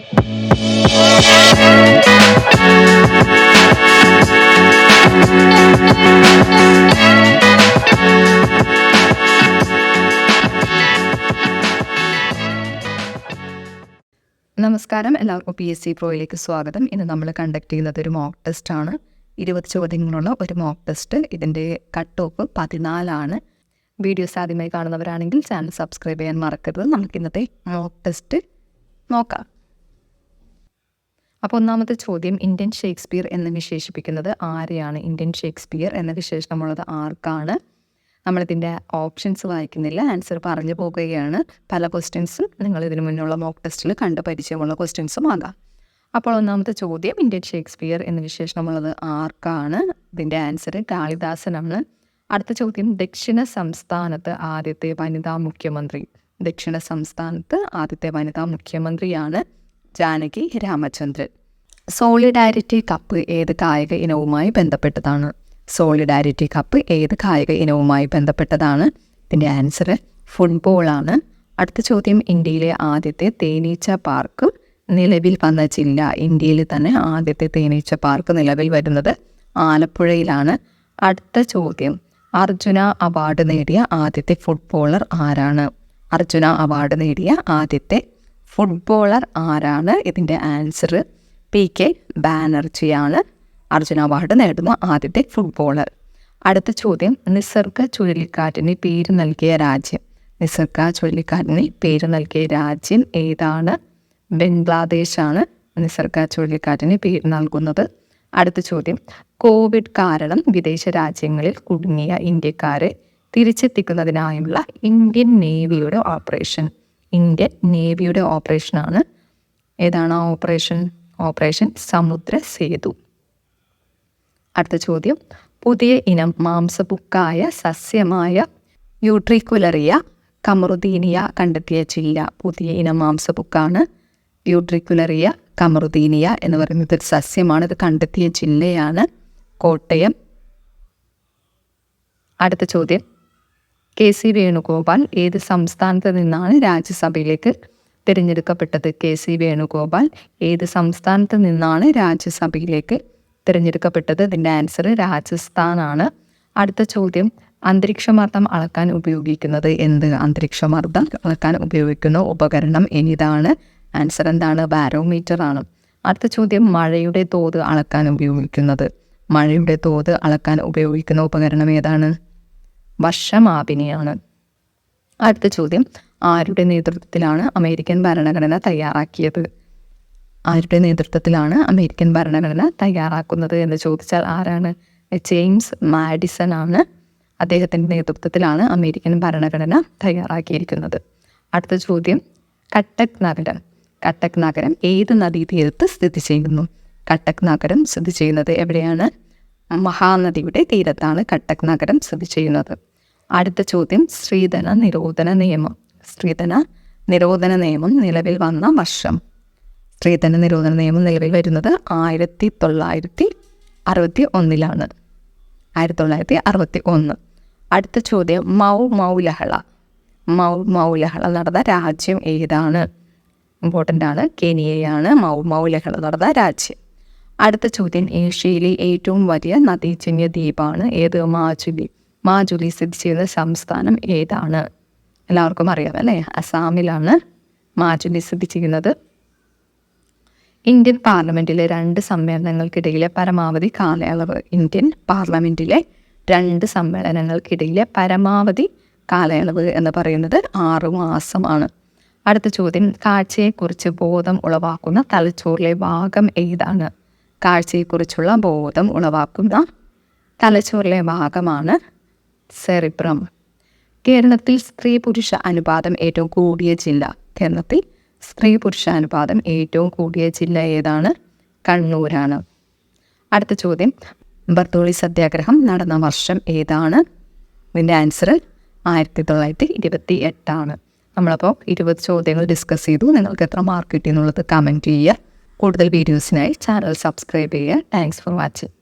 നമസ്കാരം, എല്ലാവർക്കും PSC പ്രോയിലേക്ക് സ്വാഗതം. ഇന്ന് നമ്മൾ കണ്ടക്ട് ചെയ്യുന്നത് ഒരു മോക്ക് ടെസ്റ്റാണ്. 20 ചോദ്യങ്ങളുള്ള ഒരു മോക്ക് ടെസ്റ്റ്. ഇതിൻ്റെ കട്ട് ഓഫ് 14 വീഡിയോസ് ആദ്യമായി കാണുന്നവരാണെങ്കിൽ ചാനൽ സബ്സ്ക്രൈബ് ചെയ്യാൻ മറക്കരുത്. നമുക്ക് ഇന്നത്തെ മോക്ക് ടെസ്റ്റ് നോക്കാം. അപ്പോൾ ഒന്നാമത്തെ ചോദ്യം, ഇന്ത്യൻ ഷേക്സ്പിയർ എന്ന് വിശേഷിപ്പിക്കുന്നത് ആരെയാണ്? ഇന്ത്യൻ ഷേക്സ്പിയർ എന്ന വിശേഷണമുള്ളത് ആർക്കാണ്? നമ്മളിതിൻ്റെ ഓപ്ഷൻസ് വായിക്കുന്നില്ല, ആൻസർ പറഞ്ഞു പോകുകയാണ്. പല ക്വസ്റ്റ്യൻസും നിങ്ങൾ ഇതിനു മുന്നുള്ള മോക്ക് ടെസ്റ്റിൽ കണ്ട് പരിചയമുള്ള ക്വസ്റ്റ്യൻസും ആകാം. അപ്പോൾ ഒന്നാമത്തെ ചോദ്യം, ഇന്ത്യൻ ഷേക്സ്പിയർ എന്ന വിശേഷണമുള്ളത് ആർക്കാണ്? ഇതിൻ്റെ ആൻസർ കാളിദാസനാണ്. അടുത്ത ചോദ്യം, ദക്ഷിണ സംസ്ഥാനത്ത് ആദ്യത്തെ വനിതാ മുഖ്യമന്ത്രി. ദക്ഷിണ സംസ്ഥാനത്ത് ആദ്യത്തെ വനിതാ മുഖ്യമന്ത്രിയാണ് ജാനകി രാമചന്ദ്രൻ. സോളിഡാരിറ്റി കപ്പ് ഏത് കായിക ഇനവുമായി ബന്ധപ്പെട്ടതാണ്? സോളിഡാരിറ്റി കപ്പ് ഏത് കായിക ഇനവുമായി ബന്ധപ്പെട്ടതാണ്? ഇതിൻ്റെ ആൻസർ ഫുട്ബോളാണ്. അടുത്ത ചോദ്യം, ഇന്ത്യയിലെ ആദ്യത്തെ തേനീച്ച പാർക്ക് നിലവിൽ വന്ന ജില്ല. ഇന്ത്യയിൽ തന്നെ ആദ്യത്തെ തേനീച്ച പാർക്ക് നിലവിൽ വരുന്നത് ആലപ്പുഴയിലാണ്. അടുത്ത ചോദ്യം, അർജുന അവാർഡ് നേടിയ ആദ്യത്തെ ഫുട്ബോളർ ആരാണ്? അർജുന അവാർഡ് നേടിയ ആദ്യത്തെ ഫുട്ബോളർ ആരാണ്? ഇതിൻ്റെ ആൻസർ PK ബാനർജിയാണ്. അർജുന അവാർഡ് നേടുന്ന ആദ്യത്തെ ഫുട്ബോളർ. അടുത്ത ചോദ്യം, നിസർഗ ചുഴലിക്കാറ്റിന് പേര് നൽകിയ രാജ്യം. നിസർഗ ചുഴലിക്കാറ്റിന് പേര് നൽകിയ രാജ്യം ഏതാണ്? ബംഗ്ലാദേശാണ് നിസർഗ ചുഴലിക്കാറ്റിന് പേര് നൽകുന്നത്. അടുത്ത ചോദ്യം, കോവിഡ് കാരണം വിദേശ രാജ്യങ്ങളിൽ കുടുങ്ങിയ ഇന്ത്യക്കാരെ തിരിച്ചെത്തിക്കുന്നതിനായുള്ള ഇന്ത്യൻ നേവിയുടെ ഓപ്പറേഷൻ. ഇന്ത്യൻ നേവിയുടെ ഓപ്പറേഷനാണ്. ഏതാണ് ആ ഓപ്പറേഷൻ? ഓപ്പറേഷൻ സമുദ്ര സേതു. അടുത്ത ചോദ്യം, പുതിയ ഇനം മാംസഭുക്കായ സസ്യമായ യൂട്രിക്കുലറിയ കമറുദീനിയ കണ്ടെത്തിയ ജില്ല. പുതിയ ഇനം മാംസഭുക്കാണ് യൂട്രിക്കുലറിയ കമറുദീനിയ എന്ന് പറയുന്നത് ഒരു സസ്യമാണ്. ഇത് കണ്ടെത്തിയ ജില്ലയാണ് കോട്ടയം. അടുത്ത ചോദ്യം, KC വേണുഗോപാൽ ഏത് സംസ്ഥാനത്ത് നിന്നാണ് രാജ്യസഭയിലേക്ക് തിരഞ്ഞെടുക്കപ്പെട്ടത്? KC വേണുഗോപാൽ ഏത് സംസ്ഥാനത്ത് നിന്നാണ് രാജ്യസഭയിലേക്ക് തിരഞ്ഞെടുക്കപ്പെട്ടത്? ഇതിൻ്റെ ആൻസർ രാജസ്ഥാനാണ്. അടുത്ത ചോദ്യം, അന്തരീക്ഷമർദ്ദം അളക്കാൻ ഉപയോഗിക്കുന്നത് എന്ത്? അന്തരീക്ഷമർദ്ദം അളക്കാൻ ഉപയോഗിക്കുന്ന ഉപകരണം ഏതാണ്? ആൻസർ എന്താണ്? ബാരോമീറ്റർ ആണ്. അടുത്ത ചോദ്യം, മഴയുടെ തോത് അളക്കാൻ ഉപയോഗിക്കുന്നത്. മഴയുടെ തോത് അളക്കാൻ ഉപയോഗിക്കുന്ന ഉപകരണം ഏതാണ്? വർഷമാപിനിയാണ്. അടുത്ത ചോദ്യം, ആരുടെ നേതൃത്വത്തിലാണ് അമേരിക്കൻ ഭരണഘടന തയ്യാറാക്കിയത്? ആരുടെ നേതൃത്വത്തിലാണ് അമേരിക്കൻ ഭരണഘടന തയ്യാറാക്കുന്നത് എന്ന് ചോദിച്ചാൽ ആരാണ്? ജെയിംസ് മാഡിസൺ ആണ്. അദ്ദേഹത്തിൻ്റെ നേതൃത്വത്തിലാണ് അമേരിക്കൻ ഭരണഘടന തയ്യാറാക്കിയിരിക്കുന്നത്. അടുത്ത ചോദ്യം, കട്ടക് നഗരം. കട്ടക് നഗരം ഏത് നദീതീരത്ത് സ്ഥിതി ചെയ്യുന്നു? കട്ടക് നഗരം സ്ഥിതി ചെയ്യുന്നത് എവിടെയാണ്? മഹാനദിയുടെ തീരത്താണ് കട്ടക് നഗരം സ്ഥിതി ചെയ്യുന്നത്. അടുത്ത ചോദ്യം, സ്ത്രീധന നിരോധന നിയമം. സ്ത്രീധന നിരോധന നിയമം നിലവിൽ വന്ന വർഷം. സ്ത്രീധന നിരോധന നിയമം നിലവിൽ വരുന്നത് 1961. 1961. അടുത്ത ചോദ്യം, മൗ ലഹള നടന്ന രാജ്യം ഏതാണ്? ഇമ്പോർട്ടൻ്റ് ആണ്, കെനിയയാണ് മൗ ലഹള നടന്ന രാജ്യം. അടുത്ത ചോദ്യം, ഏഷ്യയിലെ ഏറ്റവും വലിയ നദീജന്യ ദ്വീപാണ് ഏത്? മാജുലി. മാജുലി സ്ഥിതി ചെയ്യുന്ന സംസ്ഥാനം ഏതാണ്? എല്ലാവർക്കും അറിയാം അല്ലേ? അസാമിലാണ് മാജുലി സ്ഥിതി ചെയ്യുന്നത്. ഇന്ത്യൻ പാർലമെൻറ്റിലെ 2 സമ്മേളനങ്ങൾക്കിടയിലെ പരമാവധി കാലയളവ്. ഇന്ത്യൻ പാർലമെൻറ്റിലെ 2 സമ്മേളനങ്ങൾക്കിടയിലെ പരമാവധി കാലയളവ് എന്ന് പറയുന്നത് 6 മാസമാണ്. അടുത്ത ചോദ്യം, കാഴ്ചയെക്കുറിച്ച് ബോധം ഉളവാക്കുന്ന തലച്ചോറിലെ ഭാഗം ഏതാണ്? കാഴ്ചയെക്കുറിച്ചുള്ള ബോധം ഉളവാക്കുന്ന തലച്ചോറിലെ ഭാഗമാണ് സെറിബ്രം. കേരളത്തിൽ സ്ത്രീ പുരുഷ അനുപാതം ഏറ്റവും കൂടിയ ജില്ല. കേരളത്തിൽ സ്ത്രീ പുരുഷ അനുപാതം ഏറ്റവും കൂടിയ ജില്ല ഏതാണ്? കണ്ണൂരാണ്. അടുത്ത ചോദ്യം, ബർദോളി സത്യാഗ്രഹം നടന്ന വർഷം ഏതാണ്? ഇതിൻ്റെ ആൻസർ 1928. നമ്മളപ്പോൾ 20 ചോദ്യങ്ങൾ ഡിസ്കസ് ചെയ്തു. നിങ്ങൾക്ക് എത്ര മാർക്ക് കിട്ടി എന്നുള്ളത് കമൻറ്റ് ചെയ്യുക. കൂടുതൽ വീഡിയോസിനായി ചാനൽ സബ്സ്ക്രൈബ് ചെയ്യുക. Thanks for watching.